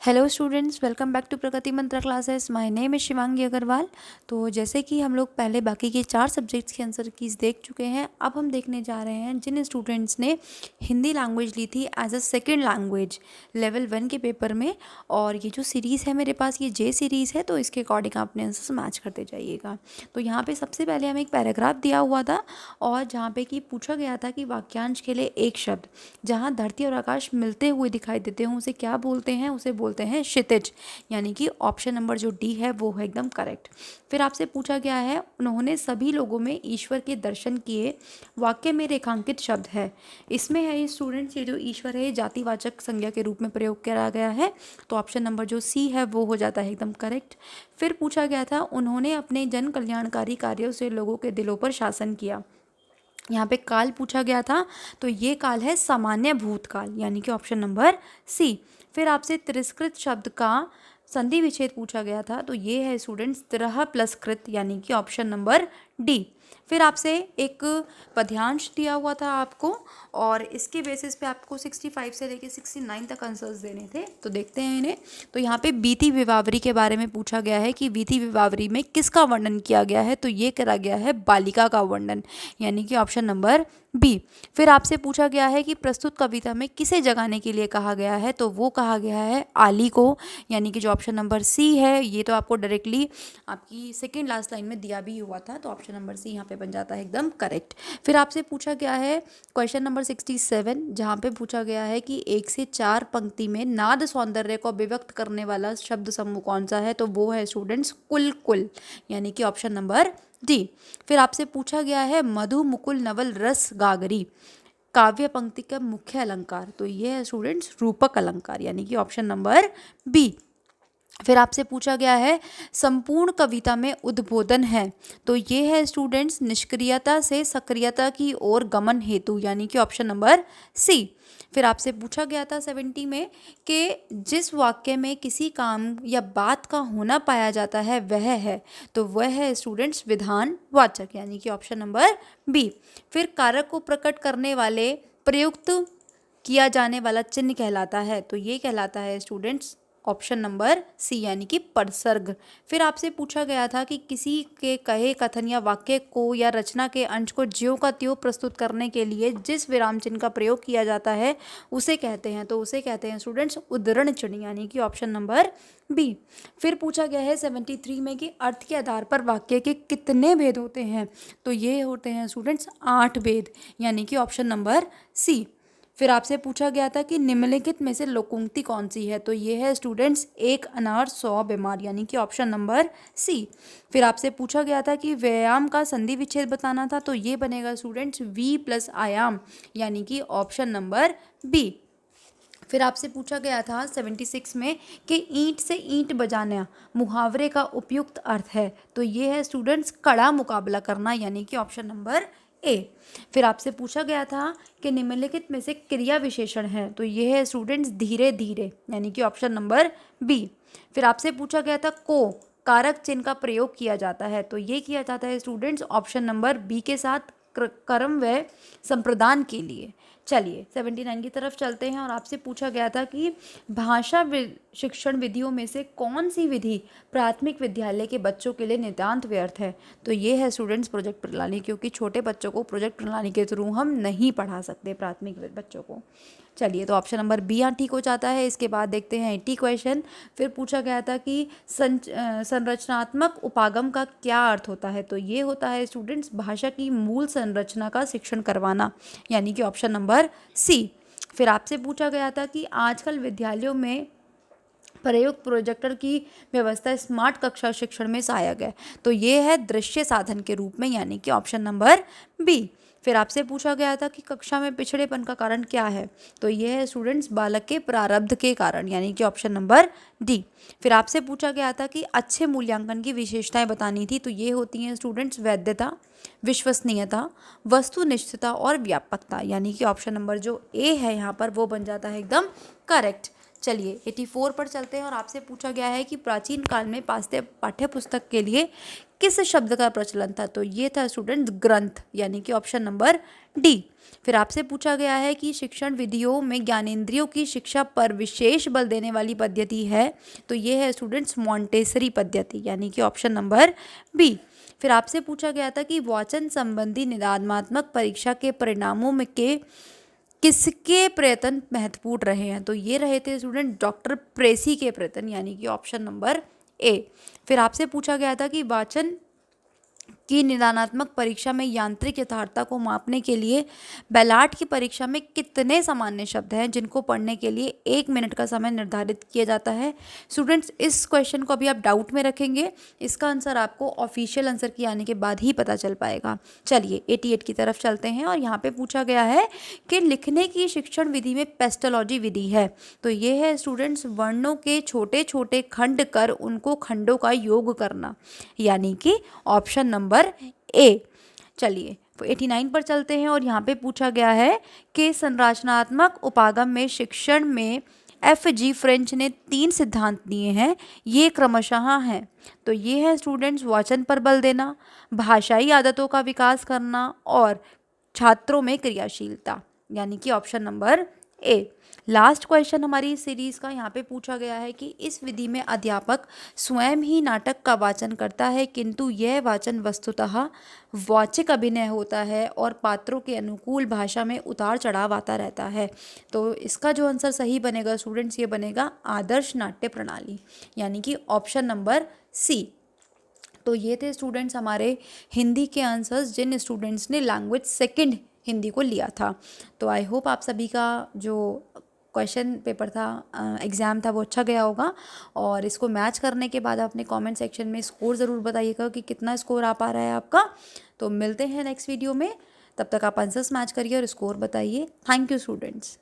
Hello students, welcome back to Pragati Mantra classes. My name is Shivangi Agarwal. तो जैसे कि हम लोग पहले बाकी के 4 सब्जेक्ट्स के आंसर कीज़ देख चुके हैं, अब हम देखने जा रहे हैं जिन स्टूडेंट्स ने हिंदी लैंग्वेज ली थी as a second language level 1 के पेपर में। और ये जो सीरीज़ है मेरे पास, ये जे सीरीज़ है, तो इसके अकॉर्डिंग आप अपने आंसर मैच करते जाइएगा। तो यहाँ पर सबसे पहले हमें एक पैराग्राफ दिया हुआ था और जहाँ पर कि पूछा गया था कि वाक्यांश के लिए एक शब्द जहाँ धरती और आकाश मिलते हुए दिखाई देते हों उसे क्या बोलते हैं? उसे बोलते हैं क्षितिज। यानी कि ऑप्शन नंबर जो डी है वो है एकदम करेक्ट। फिर आपसे पूछा गया है, उन्होंने सभी लोगों में ईश्वर के दर्शन किए, वाक्य में रेखांकित शब्द है। इसमें है ये स्टूडेंट्स, ये जो ईश्वर है जातिवाचक संज्ञा के रूप में प्रयोग करा गया है, तो ऑप्शन नंबर जो सी है वो हो जाता है एकदम करेक्ट। फिर पूछा गया था, उन्होंने अपने जन कल्याणकारी कार्यों से लोगों के दिलों पर शासन किया। यहाँ पे काल पूछा गया था, तो ये काल है सामान्य भूतकाल, यानी कि ऑप्शन नंबर सी। फिर आपसे तिरस्कृत शब्द का संधि विच्छेद पूछा गया था, तो ये है स्टूडेंट्स तिरह प्लस कृत, यानी कि ऑप्शन नंबर डी। फिर आपसे एक पद्यांश दिया हुआ था आपको, और इसके बेसिस पे आपको 65 से लेके 69 तक आंसर्स देने थे। तो देखते हैं इन्हें। तो यहाँ पे बीती विवावरी के बारे में पूछा गया है कि बीती विवावरी में किसका वर्णन किया गया है, तो ये करा गया है बालिका का वर्णन, यानी कि ऑप्शन नंबर बी। फिर आपसे पूछा गया है कि प्रस्तुत कविता में किसे जगाने के लिए कहा गया है, तो वो कहा गया है आली को, यानी कि जो ऑप्शन नंबर सी है। ये तो आपको डायरेक्टली आपकी सेकेंड लास्ट लाइन में दिया भी हुआ था, तो ऑप्शन नंबर सी यहाँ पे बन जाता है एकदम करेक्ट। फिर आपसे पूछा गया है क्वेश्चन नंबर 67, जहाँ पे पूछा गया है कि 1 से 4 पंक्ति में नाद सौंदर्य को अभिव्यक्त करने वाला शब्द समूह कौन सा है, तो वो है स्टूडेंट्स कुल कुल, यानी कि ऑप्शन नंबर डी। फिर आपसे पूछा गया है मधु मुकुल नवल रस गागरी काव्य पंक्ति का मुख्य अलंकार, तो ये है स्टूडेंट्स रूपक अलंकार, यानी कि ऑप्शन नंबर बी। फिर आपसे पूछा गया है संपूर्ण कविता में उद्बोधन है, तो ये है स्टूडेंट्स निष्क्रियता से सक्रियता की ओर गमन हेतु, यानी कि ऑप्शन नंबर सी। फिर आपसे पूछा गया था 70 में कि जिस वाक्य में किसी काम या बात का होना पाया जाता है वह है, तो वह है स्टूडेंट्स विधान वाचक, यानी कि ऑप्शन नंबर बी। फिर कारक को प्रकट करने वाले प्रयुक्त किया जाने वाला चिन्ह कहलाता है, तो ये कहलाता है स्टूडेंट्स ऑप्शन नंबर सी, यानी कि परसर्ग। फिर आपसे पूछा गया था कि किसी के कहे कथन या वाक्य को या रचना के अंश को ज्यों का त्यों प्रस्तुत करने के लिए जिस विराम चिन्ह का प्रयोग किया जाता है उसे कहते हैं, तो उसे कहते हैं स्टूडेंट्स उद्धरण चिन्ह, यानी कि ऑप्शन नंबर बी। फिर पूछा गया है 73 में कि अर्थ के आधार पर वाक्य के कितने भेद होते हैं, तो ये होते हैं स्टूडेंट्स 8 भेद, यानी कि ऑप्शन नंबर सी। फिर आपसे पूछा गया था कि निम्नलिखित में से लोकोक्ति कौन सी है, तो ये है स्टूडेंट्स एक अनार 100 बीमार, यानी कि ऑप्शन नंबर सी। फिर आपसे पूछा गया था कि व्यायाम का संधि विच्छेद बताना था, तो ये बनेगा स्टूडेंट्स वी प्लस आयाम, यानी कि ऑप्शन नंबर बी। फिर आपसे पूछा गया था 76 में कि ईंट से ईंट बजाना मुहावरे का उपयुक्त अर्थ है, तो ये है स्टूडेंट्स कड़ा मुकाबला करना, यानी कि ऑप्शन नंबर ए। फिर आपसे पूछा गया था कि निम्नलिखित में से क्रिया विशेषण है, तो ये है स्टूडेंट्स धीरे धीरे, यानी कि ऑप्शन नंबर बी। फिर आपसे पूछा गया था को कारक चिन्ह का प्रयोग किया जाता है, तो ये किया जाता है स्टूडेंट्स ऑप्शन नंबर बी के साथ कर्म व संप्रदान के लिए। चलिए 79 की तरफ चलते हैं, और आपसे पूछा गया था कि भाषा शिक्षण विधियों में से कौन सी विधि प्राथमिक विद्यालय के बच्चों के लिए नितांत व्यर्थ है, तो ये है स्टूडेंट्स प्रोजेक्ट प्रणाली, क्योंकि छोटे बच्चों को प्रोजेक्ट प्रणाली के थ्रू हम नहीं पढ़ा सकते प्राथमिक बच्चों को। चलिए, तो ऑप्शन नंबर बी यहाँ ठीक हो जाता है। इसके बाद देखते हैं 80 क्वेश्चन। फिर पूछा गया था कि संरचनात्मक उपागम का क्या अर्थ होता है, तो ये होता है स्टूडेंट्स भाषा की मूल संरचना का शिक्षण करवाना, यानी कि ऑप्शन नंबर सी। फिर आपसे पूछा गया था कि आजकल विद्यालयों में प्रयुक्त प्रोजेक्टर की व्यवस्था स्मार्ट कक्षा शिक्षण में सहायक है, तो ये है दृश्य साधन के रूप में, यानी कि ऑप्शन नंबर बी। फिर आपसे पूछा गया था कि कक्षा में पिछड़ेपन का कारण क्या है, तो ये है स्टूडेंट्स बालक के प्रारब्ध के कारण, यानी कि ऑप्शन नंबर डी। फिर आपसे पूछा गया था कि अच्छे मूल्यांकन की विशेषताएं बतानी थी, तो ये होती हैं स्टूडेंट्स वैधता, विश्वसनीयता, वस्तुनिष्ठता और व्यापकता, यानी कि ऑप्शन नंबर जो ए है यहाँ पर वो बन जाता है एकदम करेक्ट। चलिए 84 पर चलते हैं, और आपसे पूछा गया है कि प्राचीन काल में पाठ्य पुस्तक के लिए किस शब्द का प्रचलन था, तो ये था स्टूडेंट्स ग्रंथ, यानी कि ऑप्शन नंबर डी। फिर आपसे पूछा गया है कि शिक्षण विधियों में ज्ञानेंद्रियों की शिक्षा पर विशेष बल देने वाली पद्धति है, तो ये है स्टूडेंट्स मॉन्टेसरी पद्धति, यानी कि ऑप्शन नंबर बी। फिर आपसे पूछा गया था कि वाचन संबंधी निदानात्मक परीक्षा के परिणामों में के किसके प्रयत्न महत्वपूर्ण रहे हैं, तो ये रहे थे स्टूडेंट डॉक्टर प्रेसी के प्रयत्न, यानी कि ऑप्शन नंबर ए। फिर आपसे पूछा गया था कि वाचन की निदानात्मक परीक्षा में यांत्रिक यथार्थता को मापने के लिए बेलाट की परीक्षा में कितने सामान्य शब्द हैं जिनको पढ़ने के लिए 1 मिनट का समय निर्धारित किया जाता है। स्टूडेंट्स, इस क्वेश्चन को अभी आप डाउट में रखेंगे, इसका आंसर आपको ऑफिशियल आंसर की आने के बाद ही पता चल पाएगा। चलिए 88 की तरफ चलते हैं और यहाँ पे पूछा गया है कि लिखने की शिक्षण विधि में पेस्टोलॉजी विधि है, तो ये है स्टूडेंट्स वर्णों के छोटे छोटे खंड कर उनको खंडों का योग करना, यानी कि ऑप्शन नंबर ए। चलिए 89 पर चलते हैं और यहाँ पे पूछा गया है कि संरचनात्मक उपागम में शिक्षण में F.G. फ्रेंच ने 3 सिद्धांत दिए हैं, ये क्रमशः हैं, तो ये है स्टूडेंट्स वाचन पर बल देना, भाषाई आदतों का विकास करना और छात्रों में क्रियाशीलता, यानी कि option number A. Last question हमारी सीरीज का यहाँ पे पूछा गया है कि इस विधि में अध्यापक स्वयं ही नाटक का वाचन करता है, किंतु यह वाचन वस्तुतः वाचिक अभिनय होता है और पात्रों के अनुकूल भाषा में उतार चढ़ाव आता रहता है। तो इसका जो आंसर सही बनेगा स्टूडेंट्स, ये बनेगा आदर्श नाट्य प्रणाली, यानी कि ऑप्शन नंबर सी। तो ये थे स्टूडेंट्स हमारे हिंदी के आंसर्स जिन स्टूडेंट्स ने लैंग्वेज सेकंड हिंदी को लिया था। तो आई होप आप सभी का जो क्वेश्चन पेपर था, एग्ज़ाम था, वो अच्छा गया होगा। और इसको मैच करने के बाद आप अपने कमेंट सेक्शन में स्कोर ज़रूर बताइएगा कि कितना स्कोर आ पा रहा है आपका। तो मिलते हैं नेक्स्ट वीडियो में, तब तक आप आंसर्स मैच करिए और स्कोर बताइए। Thank you students.